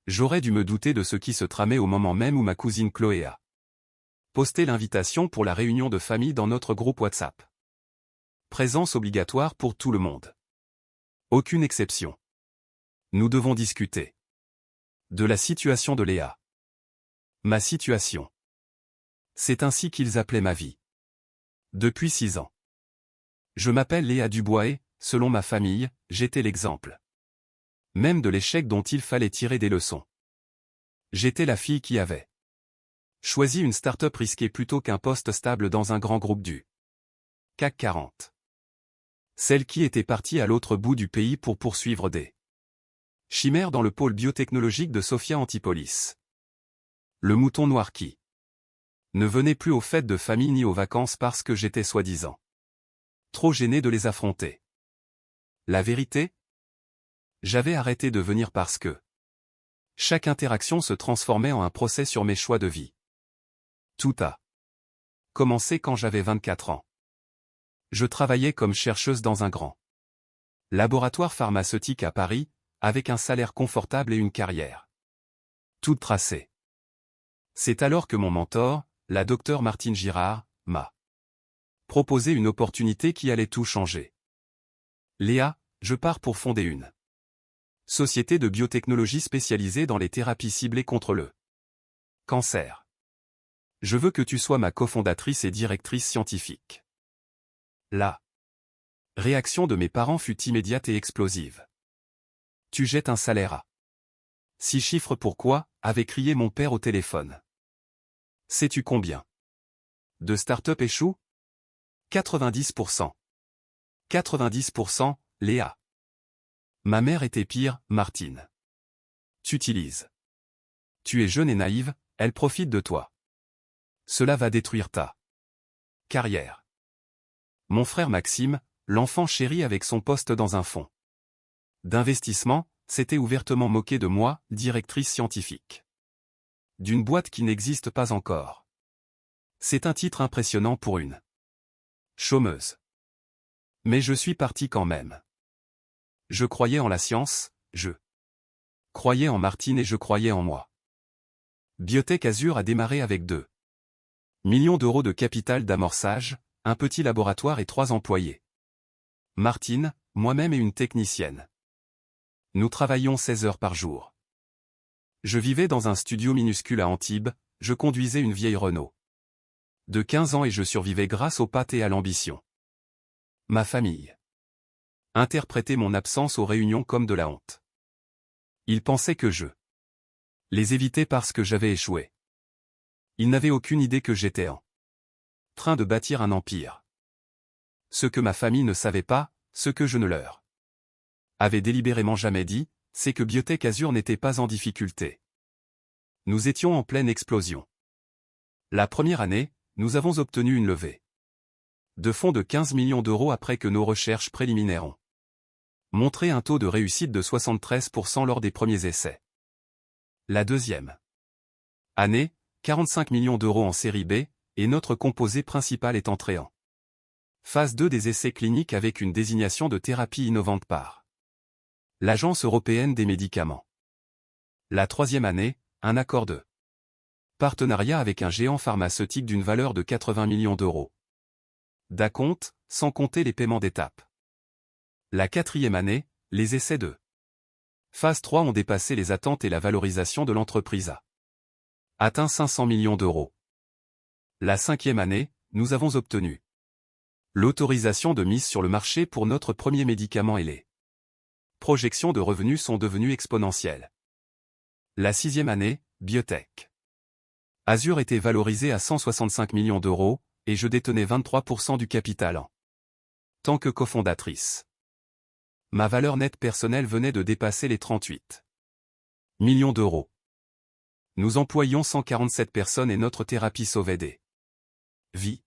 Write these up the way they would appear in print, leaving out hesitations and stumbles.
J'aurais dû me douter de ce qui se tramait au moment même où ma cousine Chloé a posté l'invitation pour la réunion de famille dans notre groupe WhatsApp. Présence obligatoire pour tout le monde. Aucune exception. Nous devons discuter de la situation de Léa. Ma situation. C'est ainsi qu'ils appelaient ma vie. Depuis 6 ans. Je m'appelle Léa Dubois et, selon ma famille, j'étais l'exemple même de l'échec dont il fallait tirer des leçons. J'étais la fille qui avait choisi une start-up risquée plutôt qu'un poste stable dans un grand groupe du CAC 40. Celle qui était partie à l'autre bout du pays pour poursuivre des chimères dans le pôle biotechnologique de Sophia Antipolis. Le mouton noir qui ne venait plus aux fêtes de famille ni aux vacances parce que j'étais soi-disant trop gêné de les affronter. La vérité ? J'avais arrêté de venir parce que chaque interaction se transformait en un procès sur mes choix de vie. Tout a commencé quand j'avais 24 ans. Je travaillais comme chercheuse dans un grand laboratoire pharmaceutique à Paris, avec un salaire confortable et une carrière toute tracée. C'est alors que mon mentor, la docteure Martine Girard, m'a proposé une opportunité qui allait tout changer. Léa, je pars pour fonder une société de biotechnologie spécialisée dans les thérapies ciblées contre le cancer. Je veux que tu sois ma cofondatrice et directrice scientifique. La réaction de mes parents fut immédiate et explosive. Tu jettes un salaire à 6 chiffres pourquoi, avait crié mon père au téléphone. Sais-tu combien de start-up échouent ? 90%. 90%, Léa. Ma mère était pire, Martine. T'utilises. Tu es jeune et naïve, elle profite de toi. Cela va détruire ta carrière. Mon frère Maxime, l'enfant chéri avec son poste dans un fonds d'investissement, s'était ouvertement moqué de moi, directrice scientifique d'une boîte qui n'existe pas encore. C'est un titre impressionnant pour une chômeuse. Mais je suis parti quand même. Je croyais en la science, je croyais en Martine et je croyais en moi. Biotech Azur a démarré avec 2 millions d'euros de capital d'amorçage, un petit laboratoire et 3 employés. Martine, moi-même et une technicienne. Nous travaillions 16 heures par jour. Je vivais dans un studio minuscule à Antibes, je conduisais une vieille Renault de 15 ans et je survivais grâce aux pâtes et à l'ambition. Ma famille interprétait mon absence aux réunions comme de la honte. Ils pensaient que je les évitais parce que j'avais échoué. Ils n'avaient aucune idée que j'étais en train de bâtir un empire. Ce que ma famille ne savait pas, ce que je ne leur avais délibérément jamais dit, c'est que Biotech Azur n'était pas en difficulté. Nous étions en pleine explosion. La première année, nous avons obtenu une levée de fonds de 15 millions d'euros après que nos recherches préliminaires ont montré un taux de réussite de 73% lors des premiers essais. La deuxième année, 45 millions d'euros en série B, et notre composé principal est entré en phase 2 des essais cliniques avec une désignation de thérapie innovante par l'Agence européenne des médicaments. La troisième année, un accord de partenariat avec un géant pharmaceutique d'une valeur de 80 millions d'euros. D'acompte, sans compter les paiements d'étape. La quatrième année, les essais de phase 3 ont dépassé les attentes et la valorisation de l'entreprise a atteint 500 millions d'euros. La cinquième année, nous avons obtenu l'autorisation de mise sur le marché pour notre premier médicament et les projections de revenus sont devenues exponentielles. La sixième année, Biotech Azur était valorisé à 165 millions d'euros, et je détenais 23% du capital en tant que cofondatrice. Ma valeur nette personnelle venait de dépasser les 38 millions d'euros. Nous employions 147 personnes et notre thérapie sauvait des vies.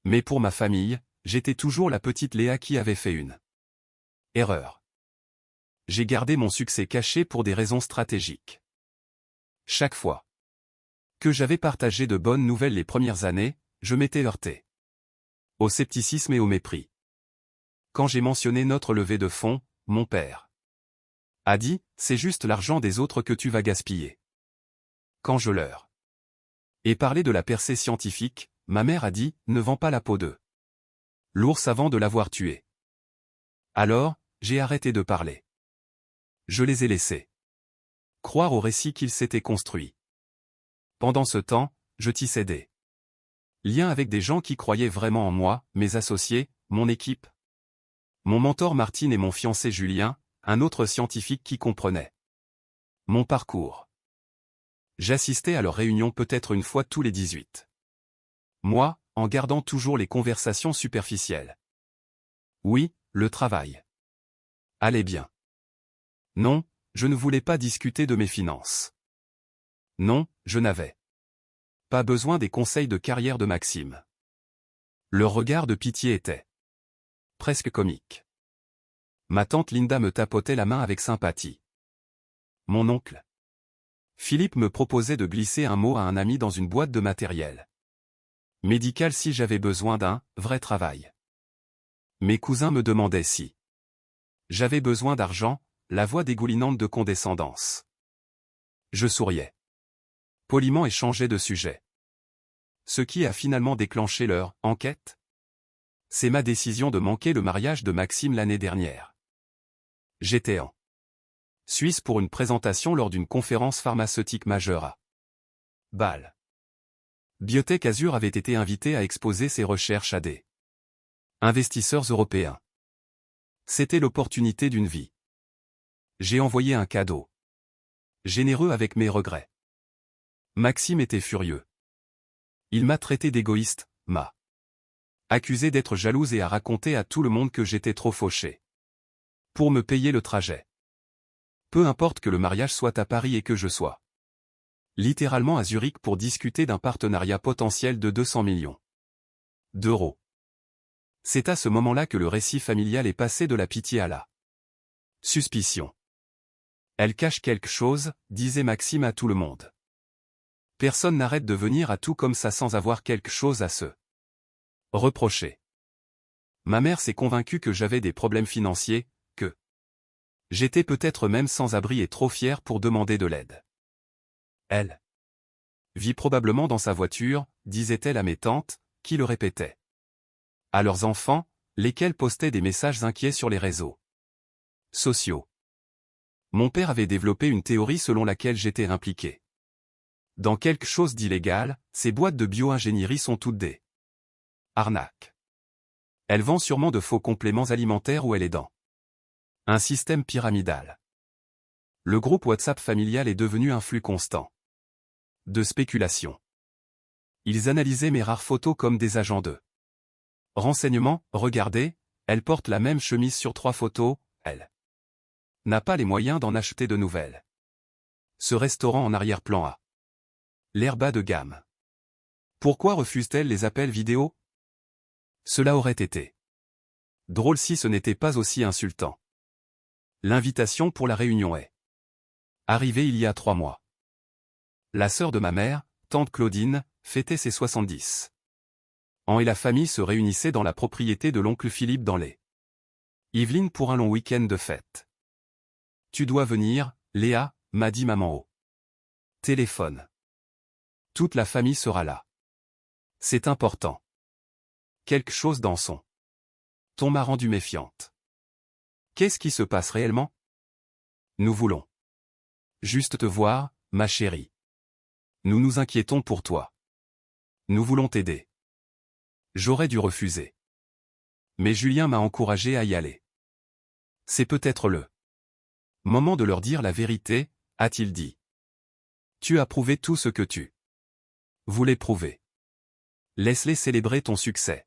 Mais pour ma famille, j'étais toujours la petite Léa qui avait fait une erreur. J'ai gardé mon succès caché pour des raisons stratégiques. Chaque fois que j'avais partagé de bonnes nouvelles les premières années, je m'étais heurté au scepticisme et au mépris. Quand j'ai mentionné notre levée de fonds, mon père A dit, c'est juste l'argent des autres que tu vas gaspiller. Quand je leur ai parlé de la percée scientifique, ma mère a dit, ne vends pas la peau de l'ours avant de l'avoir tué. Alors, j'ai arrêté de parler. Je les ai laissés croire au récit qu'ils s'étaient construits. Pendant ce temps, je tissais des liens avec des gens qui croyaient vraiment en moi, mes associés, mon équipe. Mon mentor Martine et mon fiancé Julien, un autre scientifique qui comprenait mon parcours. J'assistais à leurs réunions peut-être une fois tous les 18 mois, en gardant toujours les conversations superficielles. Oui, le travail allait bien. Non, je ne voulais pas discuter de mes finances. Non, je n'avais pas besoin des conseils de carrière de Maxime. Leur regard de pitié était presque comique. Ma tante Linda me tapotait la main avec sympathie. Mon oncle Philippe me proposait de glisser un mot à un ami dans une boîte de matériel médical si j'avais besoin d'un vrai travail. Mes cousins me demandaient si j'avais besoin d'argent, la voix dégoulinante de condescendance. Je souriais poliment et changeais de sujet. Ce qui a finalement déclenché leur enquête? C'est ma décision de manquer le mariage de Maxime l'année dernière. J'étais en Suisse pour une présentation lors d'une conférence pharmaceutique majeure à Bâle. Biotech Azur avait été invité à exposer ses recherches à des investisseurs européens. C'était l'opportunité d'une vie. J'ai envoyé un cadeau généreux avec mes regrets. Maxime était furieux. Il m'a traité d'égoïste, m'a accusé d'être jalouse et a raconté à tout le monde que j'étais trop fauché pour me payer le trajet. Peu importe que le mariage soit à Paris et que je sois littéralement à Zurich pour discuter d'un partenariat potentiel de 200 millions d'euros. C'est à ce moment-là que le récit familial est passé de la pitié à la suspicion. Elle cache quelque chose, disait Maxime à tout le monde. Personne n'arrête de venir à tout comme ça sans avoir quelque chose à se reprocher. Ma mère s'est convaincue que j'avais des problèmes financiers, que j'étais peut-être même sans abri et trop fier pour demander de l'aide. Elle vit probablement dans sa voiture, disait-elle à mes tantes, qui le répétaient à leurs enfants, lesquels postaient des messages inquiets sur les réseaux sociaux. Mon père avait développé une théorie selon laquelle j'étais impliqué dans quelque chose d'illégal. Ces boîtes de bio-ingénierie sont toutes des arnaques. Elle vend sûrement de faux compléments alimentaires ou elle est dans un système pyramidal. Le groupe WhatsApp familial est devenu un flux constant de spéculation. Ils analysaient mes rares photos comme des agents de renseignement. Regardez, elle porte la même chemise sur 3 photos, elle n'a pas les moyens d'en acheter de nouvelles. Ce restaurant en arrière-plan a l'air bas de gamme. Pourquoi refuse-t-elle les appels vidéo? Cela aurait été drôle si ce n'était pas aussi insultant. L'invitation pour la réunion est arrivée il y a 3 mois. La sœur de ma mère, tante Claudine, fêtait ses 70 ans et la famille se réunissait dans la propriété de l'oncle Philippe dans les Yvelines pour un long week-end de fête. Tu dois venir, Léa, m'a dit maman au téléphone. Toute la famille sera là. C'est important. Quelque chose dans son ton m'a rendu méfiante. Qu'est-ce qui se passe réellement? Nous voulons juste te voir, ma chérie. Nous nous inquiétons pour toi. Nous voulons t'aider. J'aurais dû refuser. Mais Julien m'a encouragé à y aller. C'est peut-être le moment de leur dire la vérité, a-t-il dit. Tu as prouvé tout ce que tu voulais prouver. Laisse-les célébrer ton succès.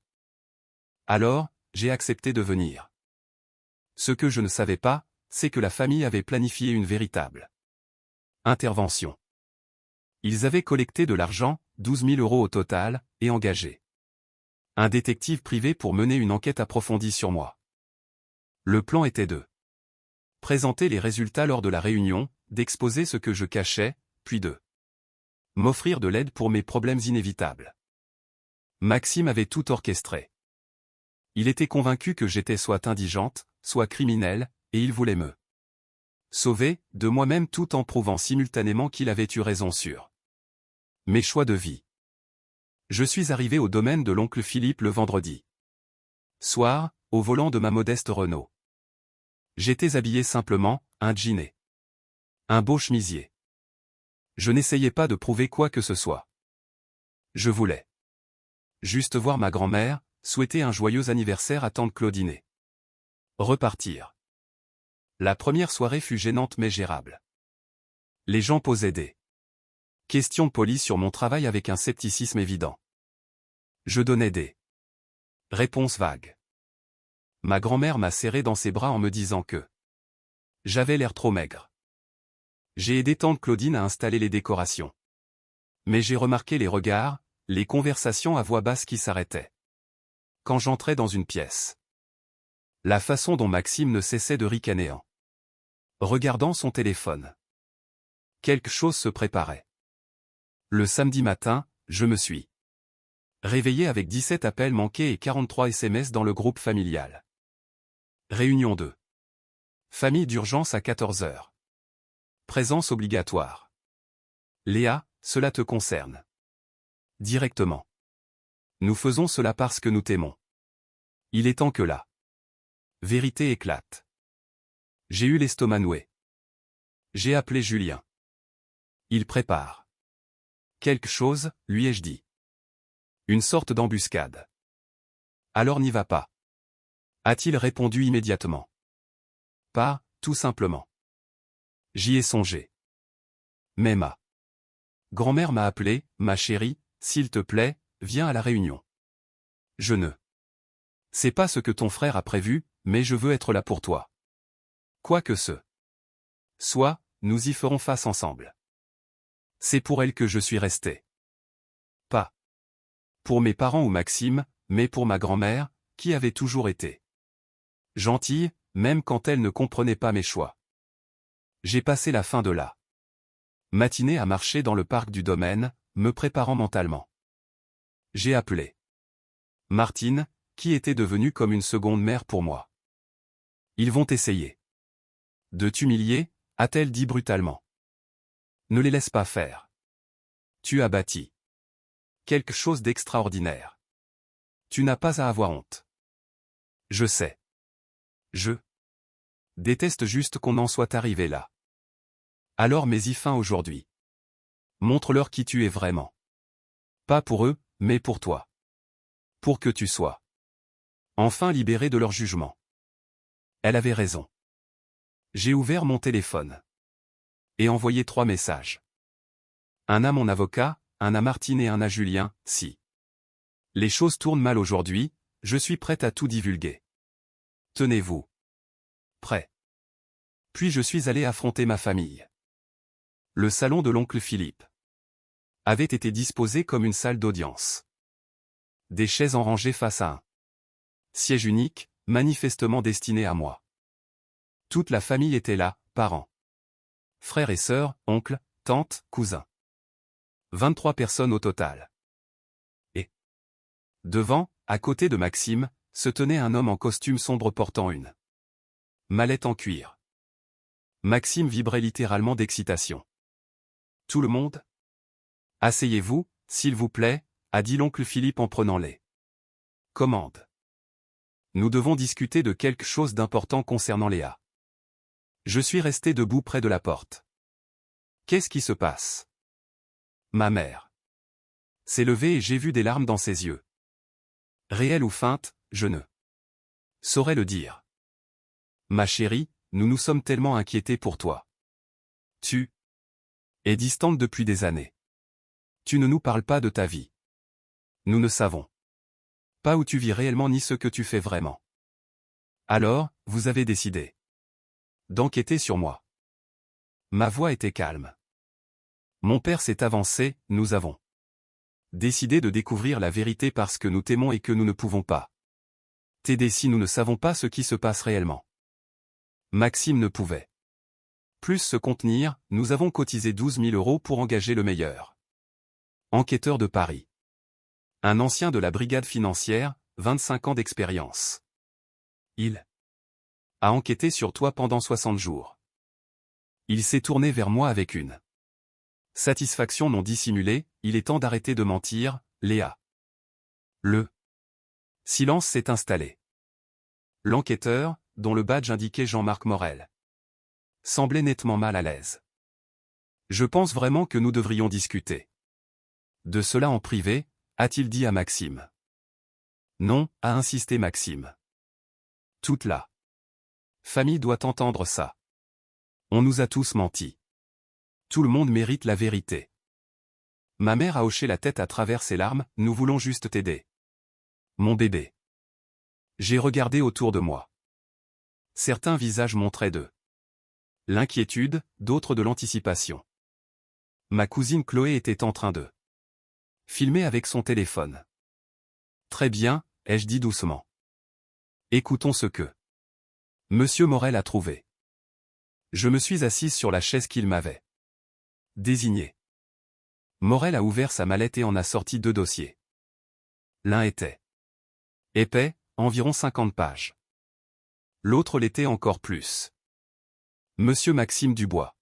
Alors, j'ai accepté de venir. Ce que je ne savais pas, c'est que la famille avait planifié une véritable intervention. Ils avaient collecté de l'argent, 12 000 € au total, et engagé un détective privé pour mener une enquête approfondie sur moi. Le plan était de présenter les résultats lors de la réunion, d'exposer ce que je cachais, puis de m'offrir de l'aide pour mes problèmes inévitables. Maxime avait tout orchestré. Il était convaincu que j'étais soit indigente, soit criminelle, et il voulait me Sauvé, de moi-même tout en prouvant simultanément qu'il avait eu raison sur mes choix de vie. Je suis arrivé au domaine de l'oncle Philippe le vendredi soir, au volant de ma modeste Renault. J'étais habillé simplement, un jean et un beau chemisier. Je n'essayais pas de prouver quoi que ce soit. Je voulais juste voir ma grand-mère, souhaiter un joyeux anniversaire à tante Claudine et repartir. La première soirée fut gênante mais gérable. Les gens posaient des questions polies sur mon travail avec un scepticisme évident. Je donnais des réponses vagues. Ma grand-mère m'a serré dans ses bras en me disant que j'avais l'air trop maigre. J'ai aidé tante Claudine à installer les décorations. Mais j'ai remarqué les regards, les conversations à voix basse qui s'arrêtaient quand j'entrais dans une pièce. La façon dont Maxime ne cessait de ricaner en regardant son téléphone. Quelque chose se préparait. Le samedi matin, je me suis réveillé avec 17 appels manqués et 43 SMS dans le groupe familial. Réunion 2. Famille d'urgence à 14 heures. Présence obligatoire. Léa, cela te concerne. Directement. Nous faisons cela parce que nous t'aimons. Il est temps que la vérité éclate. J'ai eu l'estomac noué. J'ai appelé Julien. Il prépare quelque chose, lui ai-je dit. Une sorte d'embuscade. Alors n'y va pas. A-t-il répondu immédiatement. Pas, tout simplement. J'y ai songé. Mais ma grand-mère m'a appelé, ma chérie, s'il te plaît, viens à la réunion. Je ne sais pas ce que ton frère a prévu, mais je veux être là pour toi. Quoi que ce soit, nous y ferons face ensemble. C'est pour elle que je suis resté. Pas pour mes parents ou Maxime, mais pour ma grand-mère, qui avait toujours été gentille, même quand elle ne comprenait pas mes choix. J'ai passé la fin de la matinée à marcher dans le parc du domaine, me préparant mentalement. J'ai appelé Martine, qui était devenue comme une seconde mère pour moi. Ils vont essayer de t'humilier, a-t-elle dit brutalement. Ne les laisse pas faire. Tu as bâti quelque chose d'extraordinaire. Tu n'as pas à avoir honte. Je sais. Je déteste juste qu'on en soit arrivé là. Alors mets-y fin aujourd'hui. Montre-leur qui tu es vraiment. Pas pour eux, mais pour toi. Pour que tu sois enfin libéré de leur jugement. Elle avait raison. J'ai ouvert mon téléphone et envoyé 3 messages. Un à mon avocat, un à Martine et un à Julien, si les choses tournent mal aujourd'hui, je suis prête à tout divulguer. Tenez-vous prêt. Puis je suis allé affronter ma famille. Le salon de l'oncle Philippe avait été disposé comme une salle d'audience. Des chaises en rangée face à un siège unique, manifestement destiné à moi. Toute la famille était là, parents, frères et sœurs, oncles, tantes, cousins. 23 personnes au total. Et devant, à côté de Maxime, se tenait un homme en costume sombre portant une mallette en cuir. Maxime vibrait littéralement d'excitation. Tout le monde ? Asseyez-vous, s'il vous plaît, a dit l'oncle Philippe en prenant les commandes. Nous devons discuter de quelque chose d'important concernant Léa. Je suis resté debout près de la porte. Qu'est-ce qui se passe ? Ma mère s'est levée et j'ai vu des larmes dans ses yeux. Réelles ou feintes, je ne saurais le dire. Ma chérie, nous nous sommes tellement inquiétés pour toi. Tu es distante depuis des années. Tu ne nous parles pas de ta vie. Nous ne savons pas où tu vis réellement ni ce que tu fais vraiment. Alors, vous avez décidé d'enquêter sur moi. Ma voix était calme. Mon père s'est avancé, nous avons décidé de découvrir la vérité parce que nous t'aimons et que nous ne pouvons pas t'aider si nous ne savons pas ce qui se passe réellement. Maxime ne pouvait plus se contenir, nous avons cotisé 12 000 € pour engager le meilleur enquêteur de Paris. Un ancien de la brigade financière, 25 ans d'expérience. Il a enquêté sur toi pendant 60 jours. Il s'est tourné vers moi avec une satisfaction non dissimulée. Il est temps d'arrêter de mentir, Léa. Le silence s'est installé. L'enquêteur, dont le badge indiquait Jean-Marc Morel, semblait nettement mal à l'aise. Je pense vraiment que nous devrions discuter de cela en privé, a-t-il dit à Maxime. Non, a insisté Maxime. Toute la famille doit entendre ça. On nous a tous menti. Tout le monde mérite la vérité. Ma mère a hoché la tête à travers ses larmes, nous voulons juste t'aider. Mon bébé. J'ai regardé autour de moi. Certains visages montraient de l'inquiétude, d'autres de l'anticipation. Ma cousine Chloé était en train de filmer avec son téléphone. Très bien, ai-je dit doucement. Écoutons ce que Monsieur Morel a trouvé. Je me suis assise sur la chaise qu'il m'avait désignée. Morel a ouvert sa mallette et en a sorti 2 dossiers. L'un était épais, environ 50 pages. L'autre l'était encore plus. Monsieur Maxime Dubois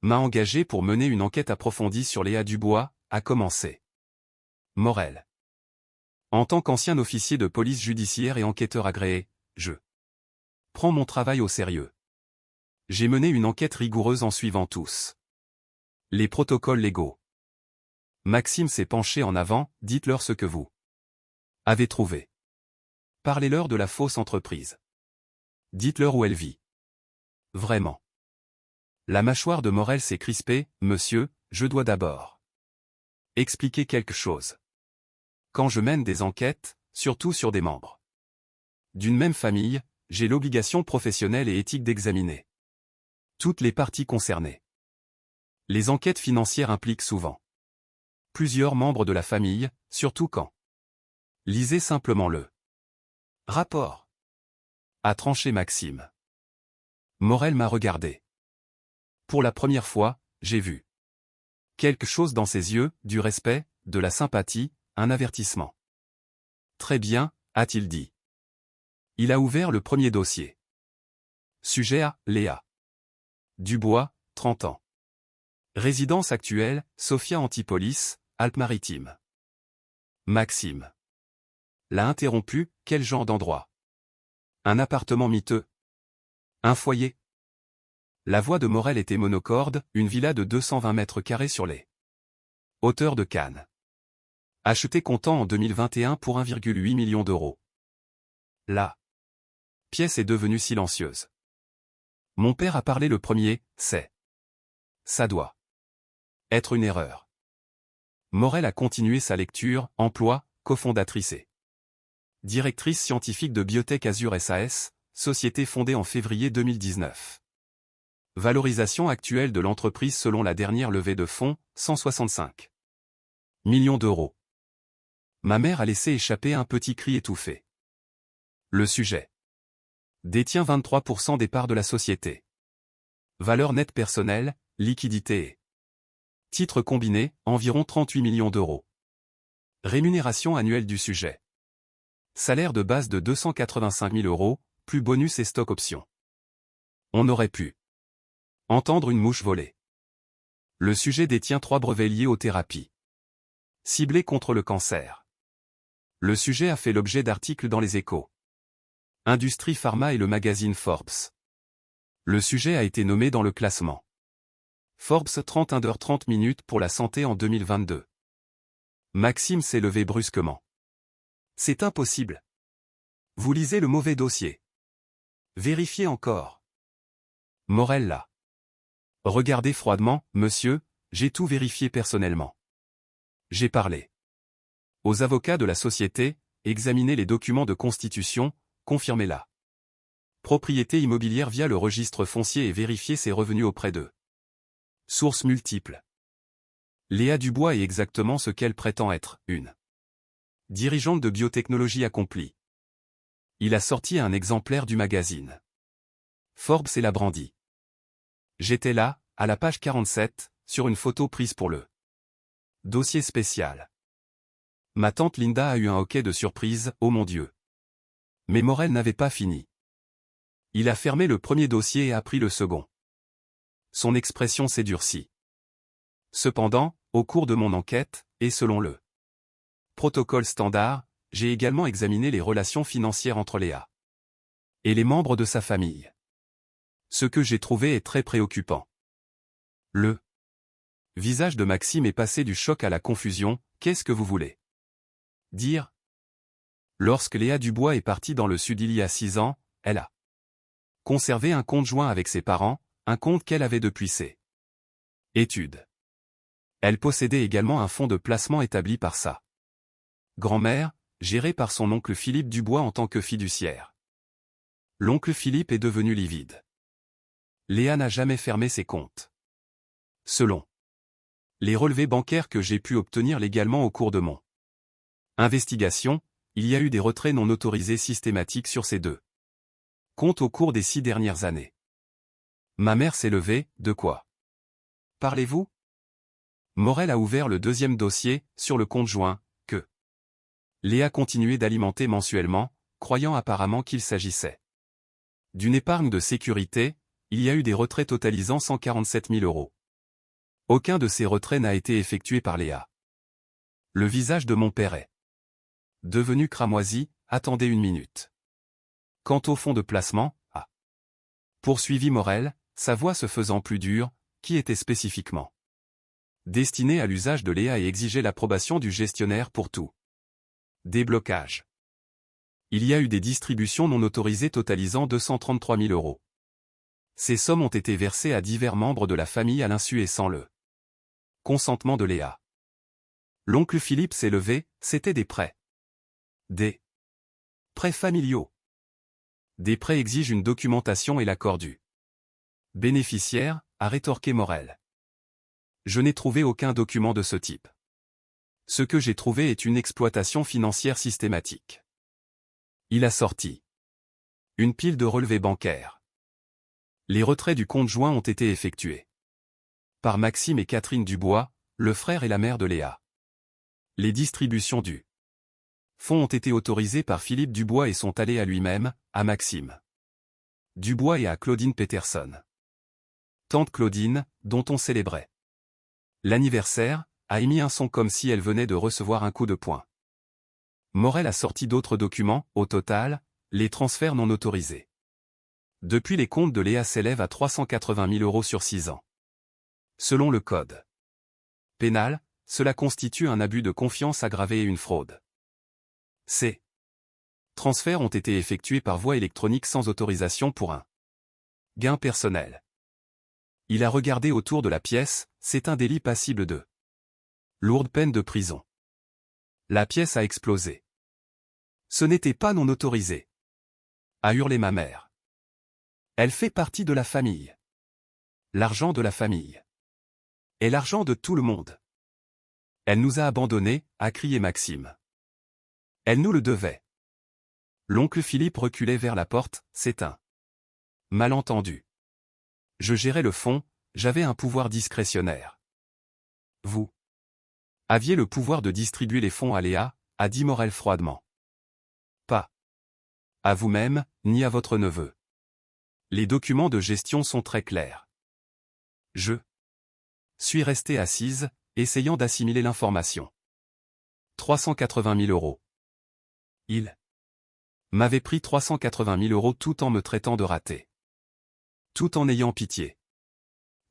m'a engagé pour mener une enquête approfondie sur Léa Dubois, a commencé Morel. En tant qu'ancien officier de police judiciaire et enquêteur agréé, je prends mon travail au sérieux. J'ai mené une enquête rigoureuse en suivant tous les protocoles légaux. Maxime s'est penché en avant, dites-leur ce que vous avez trouvé. Parlez-leur de la fausse entreprise. Dites-leur où elle vit. Vraiment. La mâchoire de Morel s'est crispée, monsieur, je dois d'abord expliquer quelque chose. Quand je mène des enquêtes, surtout sur des membres d'une même famille, j'ai l'obligation professionnelle et éthique d'examiner toutes les parties concernées. Les enquêtes financières impliquent souvent plusieurs membres de la famille, surtout quand lisez simplement le rapport. A tranché Maxime. Morel m'a regardé. Pour la première fois, j'ai vu quelque chose dans ses yeux, du respect, de la sympathie, un avertissement. Très bien, a-t-il dit. Il a ouvert le premier dossier. Sujet A, Léa Dubois, 30 ans. Résidence actuelle, Sophia Antipolis, Alpes-Maritimes. Maxime l'a interrompu, quel genre d'endroit? Un appartement miteux? Un foyer? La voix de Morel était monocorde, une villa de 220 mètres carrés sur les hauteurs de Cannes. Acheté comptant en 2021 pour 1,8 million d'euros. La pièce est devenue silencieuse. Mon père a parlé le premier, ça doit être une erreur. Morel a continué sa lecture, emploi, cofondatrice et directrice scientifique de Biotech Azure SAS, société fondée en février 2019. Valorisation actuelle de l'entreprise selon la dernière levée de fonds, 165 millions d'euros. Ma mère a laissé échapper un petit cri étouffé. Le sujet détient 23% des parts de la société. Valeur nette personnelle, liquidité et titres combinés, environ 38 millions d'euros. Rémunération annuelle du sujet. Salaire de base de 285 000 euros, plus bonus et stock options. On aurait pu entendre une mouche voler. Le sujet détient 3 brevets liés aux thérapies ciblées contre le cancer. Le sujet a fait l'objet d'articles dans les Échos, Industrie Pharma et le magazine Forbes. Le sujet a été nommé dans le classement Forbes 30 Under 30 minutes pour la santé en 2022. Maxime s'est levé brusquement. C'est impossible. Vous lisez le mauvais dossier. Vérifiez encore. Morel l'a regardé froidement, monsieur, j'ai tout vérifié personnellement. J'ai parlé aux avocats de la société, examiné les documents de constitution, confirmé la propriété immobilière via le registre foncier et vérifié ses revenus auprès d'eux. Sources multiples. Léa Dubois est exactement ce qu'elle prétend être, une dirigeante de biotechnologie accomplie. Il a sorti un exemplaire du magazine Forbes et l'a brandi. J'étais là, à la page 47, sur une photo prise pour le dossier spécial. Ma tante Linda a eu un hoquet de surprise, oh mon Dieu. Mais Morel n'avait pas fini. Il a fermé le premier dossier et a pris le second. Son expression s'est durcie. Cependant, au cours de mon enquête, et selon le protocole standard, j'ai également examiné les relations financières entre Léa et les membres de sa famille. Ce que j'ai trouvé est très préoccupant. Le visage de Maxime est passé du choc à la confusion. Qu'est-ce que vous voulez dire? Lorsque Léa Dubois est partie dans le sud il y a 6 ans, elle a conservé un compte joint avec ses parents, un compte qu'elle avait depuis ses études. Elle possédait également un fonds de placement établi par sa grand-mère, géré par son oncle Philippe Dubois en tant que fiduciaire. L'oncle Philippe est devenu livide. Léa n'a jamais fermé ses comptes. Selon les relevés bancaires que j'ai pu obtenir légalement au cours de mon investigation, il y a eu des retraits non autorisés systématiques sur ces deux comptes au cours des 6 dernières années. Ma mère s'est levée. De quoi parlez-vous? Morel a ouvert le deuxième dossier, sur le compte joint, que Léa continuait d'alimenter mensuellement, croyant apparemment qu'il s'agissait d'une épargne de sécurité. Il y a eu des retraits totalisant 147 000 €. Aucun de ces retraits n'a été effectué par Léa. Le visage de mon père est devenu cramoisi. Attendez une minute. Quant au fonds de placement, poursuivit Morel, sa voix se faisant plus dure, qui était spécifiquement destiné à l'usage de Léa et exigeait l'approbation du gestionnaire pour tout déblocage. Il y a eu des distributions non autorisées totalisant 233 000 €. Ces sommes ont été versées à divers membres de la famille à l'insu et sans le consentement de Léa. L'oncle Philippe s'est levé. C'était des prêts. Des prêts familiaux. Des prêts exigent une documentation et l'accord du bénéficiaire, a rétorqué Morel. Je n'ai trouvé aucun document de ce type. Ce que j'ai trouvé est une exploitation financière systématique. Il a sorti une pile de relevés bancaires. Les retraits du compte joint ont été effectués par Maxime et Catherine Dubois, le frère et la mère de Léa. Les distributions du fonds ont été autorisées par Philippe Dubois et sont allées à lui-même, à Maxime Dubois et à Claudine Peterson. Tante Claudine, dont on célébrait l'anniversaire, a émis un son comme si elle venait de recevoir un coup de poing. Morel a sorti d'autres documents. Au total, les transferts non autorisés depuis les comptes de Léa s'élèvent à 380 000 € sur 6 ans. Selon le code pénal, cela constitue un abus de confiance aggravé et une fraude. Ces transferts ont été effectués par voie électronique sans autorisation pour un gain personnel. Il a regardé autour de la pièce. C'est un délit passible de lourde peine de prison. La pièce a explosé. Ce n'était pas non autorisé, a hurlé ma mère. Elle fait partie de la famille. L'argent de la famille est l'argent de tout le monde. Elle nous a abandonnés, a crié Maxime. Elle nous le devait. L'oncle Philippe reculait vers la porte. C'est un malentendu. Je gérais le fonds, j'avais un pouvoir discrétionnaire. Vous aviez le pouvoir de distribuer les fonds à Léa, a dit Morel froidement. Pas à vous-même, ni à votre neveu. Les documents de gestion sont très clairs. Je suis restée assise, essayant d'assimiler l'information. 380 000 €. Il m'avait pris 380 000 € tout en me traitant de raté. Tout en ayant pitié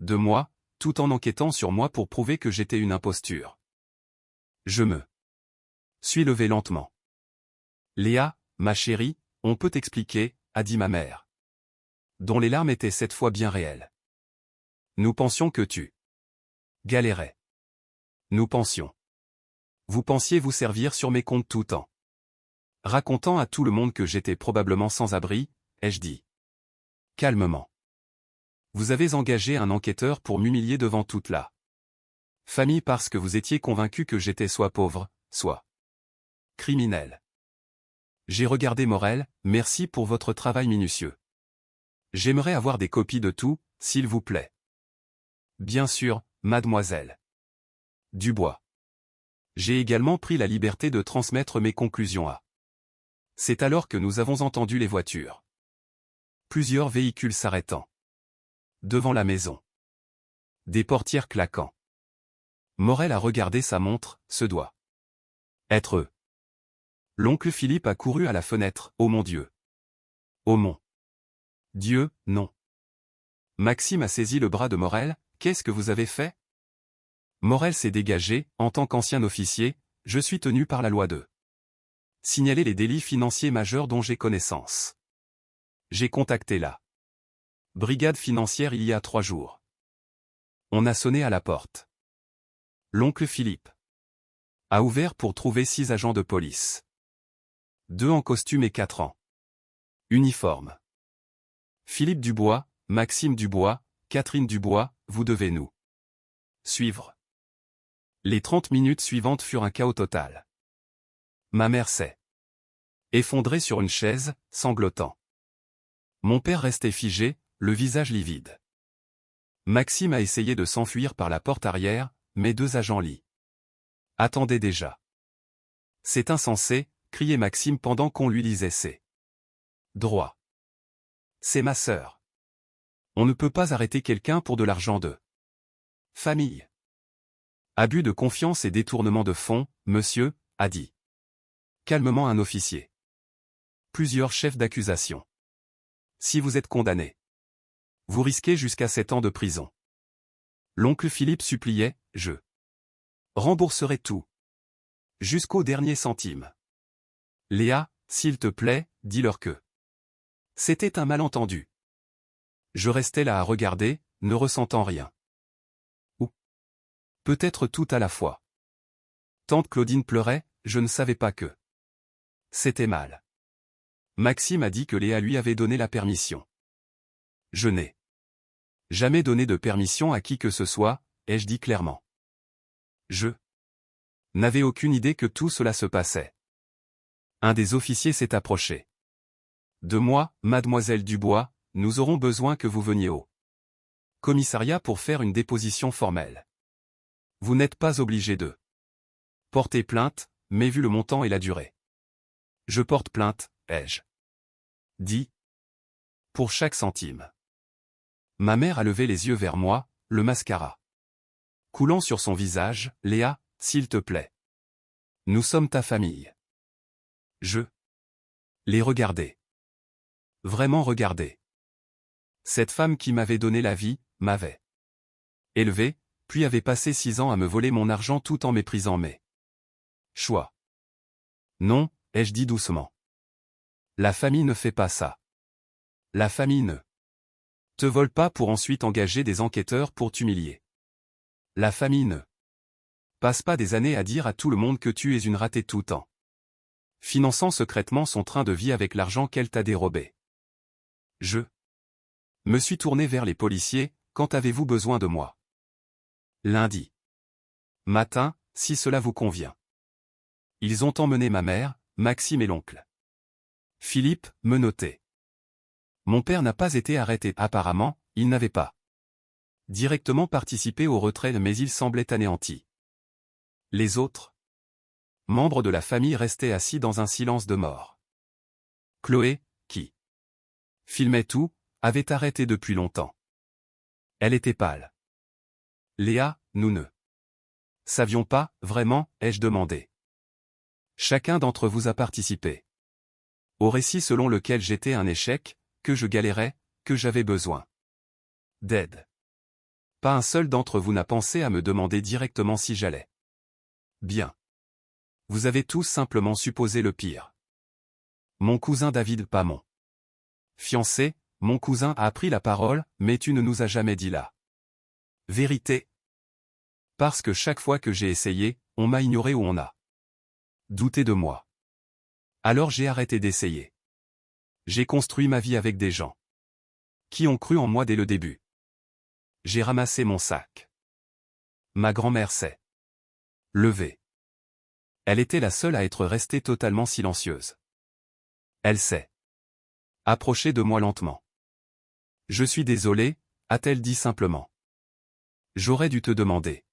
de moi, tout en enquêtant sur moi pour prouver que j'étais une imposture. Je me suis levé lentement. Léa, ma chérie, on peut t'expliquer, a dit ma mère, dont les larmes étaient cette fois bien réelles. Nous pensions que tu galérais. Nous pensions. Vous pensiez vous servir sur mes comptes tout en racontant à tout le monde que j'étais probablement sans abri, ai-je dit calmement. Vous avez engagé un enquêteur pour m'humilier devant toute la famille parce que vous étiez convaincu que j'étais soit pauvre, soit criminel. J'ai regardé Morel. Merci pour votre travail minutieux. J'aimerais avoir des copies de tout, s'il vous plaît. Bien sûr, mademoiselle Dubois. J'ai également pris la liberté de transmettre mes conclusions à. C'est alors que nous avons entendu les voitures. Plusieurs véhicules s'arrêtant devant la maison. Des portières claquant. Morel a regardé sa montre, ce doit être eux. L'oncle Philippe a couru à la fenêtre. Oh mon Dieu! Oh mon Dieu, non! Maxime a saisi le bras de Morel. Qu'est-ce que vous avez fait? Morel s'est dégagé. En tant qu'ancien officier, je suis tenu par la loi de signaler les délits financiers majeurs dont j'ai connaissance. J'ai contacté la brigade financière il y a 3 jours. On a sonné à la porte. L'oncle Philippe a ouvert pour trouver 6 agents de police. 2 en costume et 4 en uniforme. Philippe Dubois, Maxime Dubois, Catherine Dubois, vous devez nous suivre. Les 30 minutes suivantes furent un chaos total. Ma mère s'est effondrée sur une chaise, sanglotant. Mon père restait figé, le visage livide. Maxime a essayé de s'enfuir par la porte arrière, mais 2 agents l'y attendaient déjà. C'est insensé, criait Maxime pendant qu'on lui lisait ses droits. C'est ma sœur. On ne peut pas arrêter quelqu'un pour de l'argent de famille. Abus de confiance et détournement de fonds, monsieur, a dit calmement un officier. Plusieurs chefs d'accusation. Si vous êtes condamné, vous risquez jusqu'à 7 ans de prison. L'oncle Philippe suppliait, je rembourserai tout. Jusqu'au dernier centime. Léa, s'il te plaît, dis-leur que c'était un malentendu. Je restais là à regarder, ne ressentant rien. Ou peut-être tout à la fois. Tante Claudine pleurait, je ne savais pas que c'était mal. Maxime a dit que Léa lui avait donné la permission. Je n'ai jamais donné de permission à qui que ce soit, ai-je dit clairement. Je n'avais aucune idée que tout cela se passait. Un des officiers s'est approché de moi, mademoiselle Dubois, nous aurons besoin que vous veniez au commissariat pour faire une déposition formelle. Vous n'êtes pas obligé de porter plainte, mais vu le montant et la durée. Je porte plainte, ai-je dit. Pour chaque centime. Ma mère a levé les yeux vers moi, le mascara coulant sur son visage. Léa, s'il te plaît. Nous sommes ta famille. Je les regardais. Vraiment regardé. Cette femme qui m'avait donné la vie, m'avait élevé, puis avait passé 6 ans à me voler mon argent tout en méprisant mes choix. Non, ai-je dit doucement. La famille ne fait pas ça. La famille ne te vole pas pour ensuite engager des enquêteurs pour t'humilier. La famille ne passe pas des années à dire à tout le monde que tu es une ratée tout en finançant secrètement son train de vie avec l'argent qu'elle t'a dérobé. Je me suis tourné vers les policiers. Quand avez-vous besoin de moi? Lundi matin, si cela vous convient. Ils ont emmené ma mère, Maxime et l'oncle Philippe, menottés. Mon père n'a pas été arrêté. Apparemment, il n'avait pas directement participé au retrait mais il semblait anéanti. Les autres membres de la famille restaient assis dans un silence de mort. Chloé, qui filmait tout, avait arrêté depuis longtemps. Elle était pâle. Léa, nous ne savions pas, vraiment, ai-je demandé. Chacun d'entre vous a participé au récit selon lequel j'étais un échec, que je galérais, que j'avais besoin d'aide. Pas un seul d'entre vous n'a pensé à me demander directement si j'allais bien. Vous avez tous simplement supposé le pire. Mon cousin David, pas mon fiancé, mon cousin a pris la parole, mais tu ne nous as jamais dit la vérité. Parce que chaque fois que j'ai essayé, on m'a ignoré ou on a douté de moi. Alors j'ai arrêté d'essayer. J'ai construit ma vie avec des gens qui ont cru en moi dès le début. J'ai ramassé mon sac. Ma grand-mère s'est levée. Elle était la seule à être restée totalement silencieuse. Elle s'est approchée de moi lentement. Je suis désolée, a-t-elle dit simplement. J'aurais dû te demander.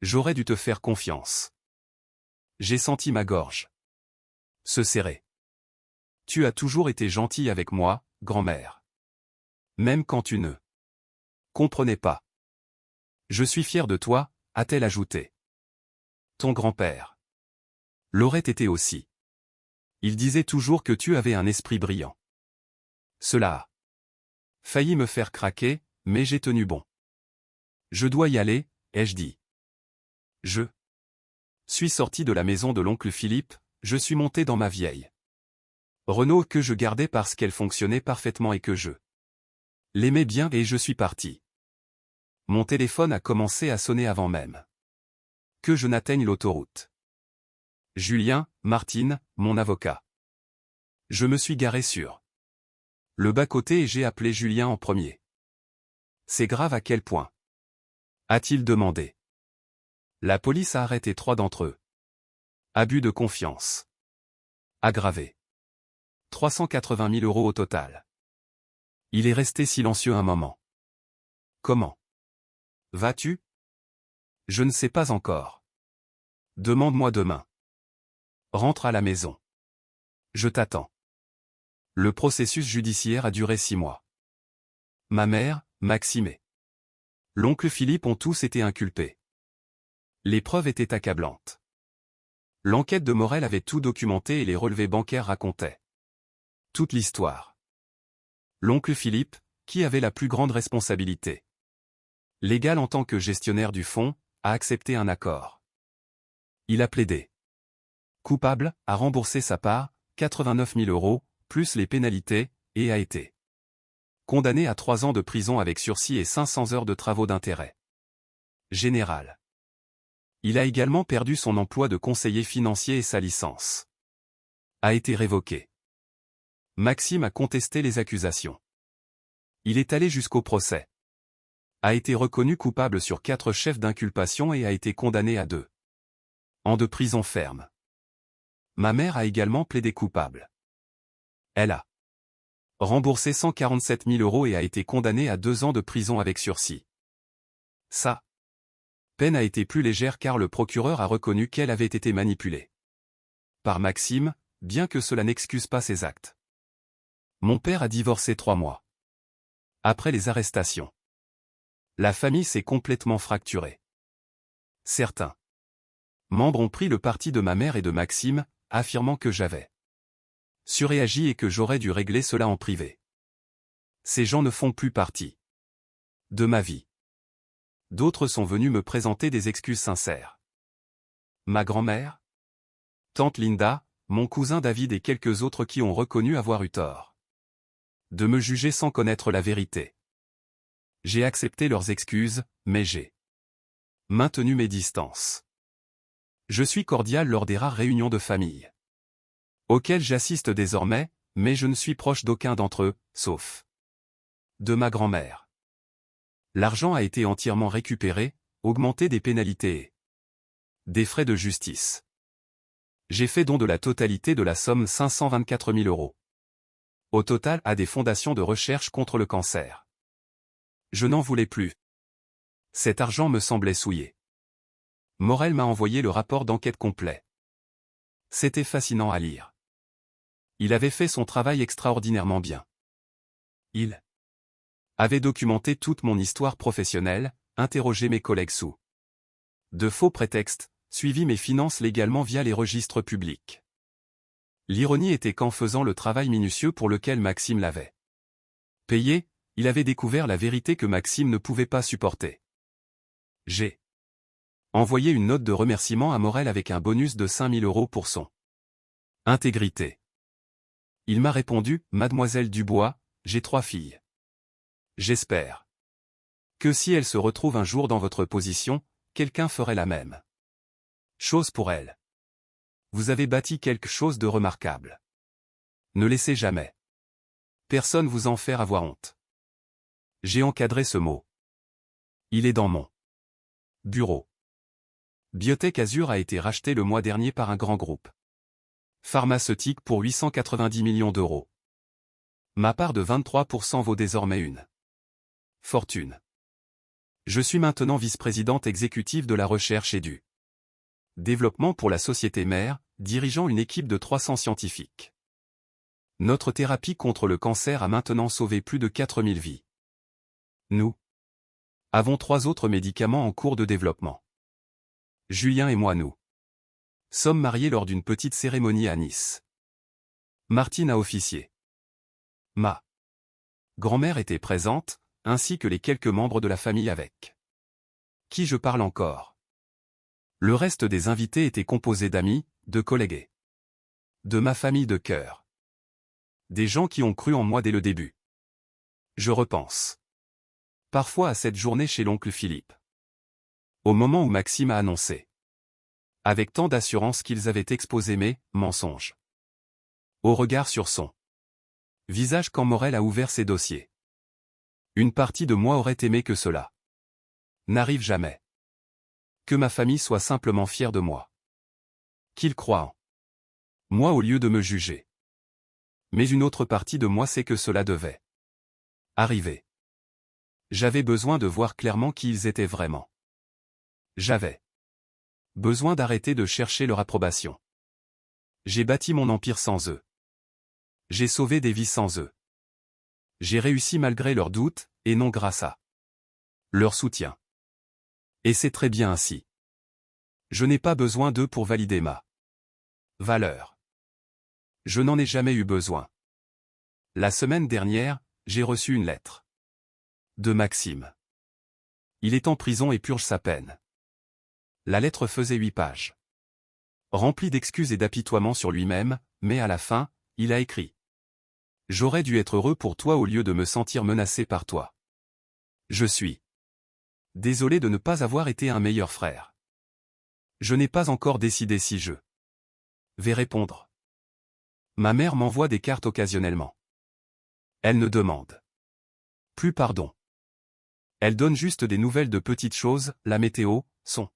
J'aurais dû te faire confiance. J'ai senti ma gorge se serrer. Tu as toujours été gentille avec moi, grand-mère. Même quand tu ne comprenais pas. Je suis fier de toi, a-t-elle ajouté. Ton grand-père l'aurait été aussi. Il disait toujours que tu avais un esprit brillant. Cela a failli me faire craquer, mais j'ai tenu bon. Je dois y aller, ai-je dit. Je suis sorti de la maison de l'oncle Philippe, je suis monté dans ma vieille Renault que je gardais parce qu'elle fonctionnait parfaitement et que je l'aimais bien et je suis parti. Mon téléphone a commencé à sonner avant même que je n'atteigne l'autoroute. Julien, Martine, mon avocat. Je me suis garé sur le bas-côté et j'ai appelé Julien en premier. C'est grave à quel point? A-t-il demandé. La police a arrêté 3 d'entre eux. Abus de confiance. Aggravé. 380 000 € au total. Il est resté silencieux un moment. Comment vas-tu? Je ne sais pas encore. Demande-moi demain. Rentre à la maison. Je t'attends. Le processus judiciaire a duré 6 mois. Ma mère, Maxime et l'oncle Philippe ont tous été inculpés. Les preuves étaient accablantes. L'enquête de Morel avait tout documenté et les relevés bancaires racontaient toute l'histoire. L'oncle Philippe, qui avait la plus grande responsabilité légale en tant que gestionnaire du fonds, a accepté un accord. Il a plaidé coupable, a remboursé sa part, 89 000 €, plus les pénalités, et a été condamné à 3 ans de prison avec sursis et 500 heures de travaux d'intérêt général. Il a également perdu son emploi de conseiller financier et sa licence a été révoquée. Maxime a contesté les accusations. Il est allé jusqu'au procès. A été reconnu coupable sur 4 chefs d'inculpation et a été condamné à 2 ans de prison ferme. Ma mère a également plaidé coupable. Elle a remboursé 147 000 € et a été condamnée à 2 ans de prison avec sursis. Sa peine a été plus légère car le procureur a reconnu qu'elle avait été manipulée par Maxime, bien que cela n'excuse pas ses actes. Mon père a divorcé 3 mois après les arrestations. La famille s'est complètement fracturée. Certains membres ont pris le parti de ma mère et de Maxime, affirmant que j'avais surréagi et que j'aurais dû régler cela en privé. Ces gens ne font plus partie de ma vie. D'autres sont venus me présenter des excuses sincères. Ma grand-mère, tante Linda, mon cousin David et quelques autres qui ont reconnu avoir eu tort de me juger sans connaître la vérité. J'ai accepté leurs excuses, mais j'ai maintenu mes distances. Je suis cordial lors des rares réunions de famille auxquelles j'assiste désormais, mais je ne suis proche d'aucun d'entre eux, sauf de ma grand-mère. L'argent a été entièrement récupéré, augmenté des pénalités et des frais de justice. J'ai fait don de la totalité de la somme 524 000 €. Au total à des fondations de recherche contre le cancer. Je n'en voulais plus. Cet argent me semblait souillé. Morel m'a envoyé le rapport d'enquête complet. C'était fascinant à lire. Il avait fait son travail extraordinairement bien. Il avait documenté toute mon histoire professionnelle, interrogé mes collègues sous de faux prétextes, suivi mes finances légalement via les registres publics. L'ironie était qu'en faisant le travail minutieux pour lequel Maxime l'avait payé, il avait découvert la vérité que Maxime ne pouvait pas supporter. J'ai envoyé une note de remerciement à Morel avec un bonus de 5 000 € pour son intégrité. Il m'a répondu, Mademoiselle Dubois, j'ai 3 filles. J'espère que si elles se retrouvent un jour dans votre position, quelqu'un ferait la même chose pour elles. Vous avez bâti quelque chose de remarquable. Ne laissez jamais personne vous en faire avoir honte. J'ai encadré ce mot. Il est dans mon bureau. Biotech Azur a été racheté le mois dernier par un grand groupe pharmaceutique pour 890 millions €. Ma part de 23% vaut désormais une fortune. Je suis maintenant vice-présidente exécutive de la recherche et du développement pour la société mère, dirigeant une équipe de 300 scientifiques. Notre thérapie contre le cancer a maintenant sauvé plus de 4000 vies. Nous Avons 3 autres médicaments en cours de développement. Julien et moi nous sommes mariés lors d'une petite cérémonie à Nice. Martine a officié. Ma grand-mère était présente, ainsi que les quelques membres de la famille avec qui je parle encore. Le reste des invités était composé d'amis, de collègues et de ma famille de cœur. Des gens qui ont cru en moi dès le début. Je repense parfois à cette journée chez l'oncle Philippe. Au moment où Maxime a annoncé, avec tant d'assurance qu'ils avaient exposé mes mensonges, au regard sur son visage quand Morel a ouvert ses dossiers. Une partie de moi aurait aimé que cela n'arrive jamais. Que ma famille soit simplement fière de moi. Qu'ils croient en moi au lieu de me juger. Mais une autre partie de moi sait que cela devait arriver. J'avais besoin de voir clairement qui ils étaient vraiment. J'avais besoin d'arrêter de chercher leur approbation. J'ai bâti mon empire sans eux. J'ai sauvé des vies sans eux. J'ai réussi malgré leurs doutes, et non grâce à leur soutien. Et c'est très bien ainsi. Je n'ai pas besoin d'eux pour valider ma valeur. Je n'en ai jamais eu besoin. La semaine dernière, j'ai reçu une lettre de Maxime. Il est en prison et purge sa peine. La lettre faisait 8 pages. Remplie d'excuses et d'apitoiements sur lui-même, mais à la fin, il a écrit. J'aurais dû être heureux pour toi au lieu de me sentir menacé par toi. Je suis désolé de ne pas avoir été un meilleur frère. Je n'ai pas encore décidé si je vais répondre. Ma mère m'envoie des cartes occasionnellement. Elle ne demande plus pardon. Elle donne juste des nouvelles de petites choses, la météo, son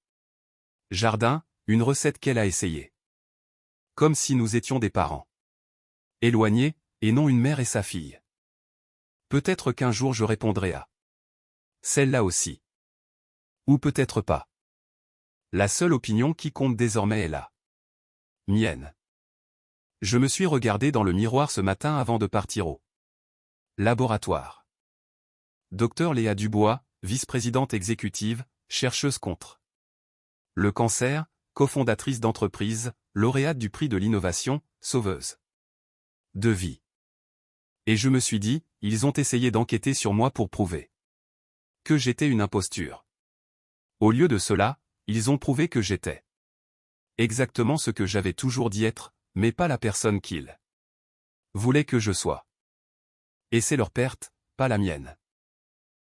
jardin, une recette qu'elle a essayée. Comme si nous étions des parents éloignés, et non une mère et sa fille. Peut-être qu'un jour je répondrai à celle-là aussi. Ou peut-être pas. La seule opinion qui compte désormais est la mienne. Je me suis regardé dans le miroir ce matin avant de partir au laboratoire. Docteur Léa Dubois, vice-présidente exécutive, chercheuse contre le cancer, cofondatrice d'entreprise, lauréate du prix de l'innovation, sauveuse de vie. Et je me suis dit, ils ont essayé d'enquêter sur moi pour prouver que j'étais une imposture. Au lieu de cela, ils ont prouvé que j'étais exactement ce que j'avais toujours dit être, mais pas la personne qu'ils voulaient que je sois. Et c'est leur perte, pas la mienne.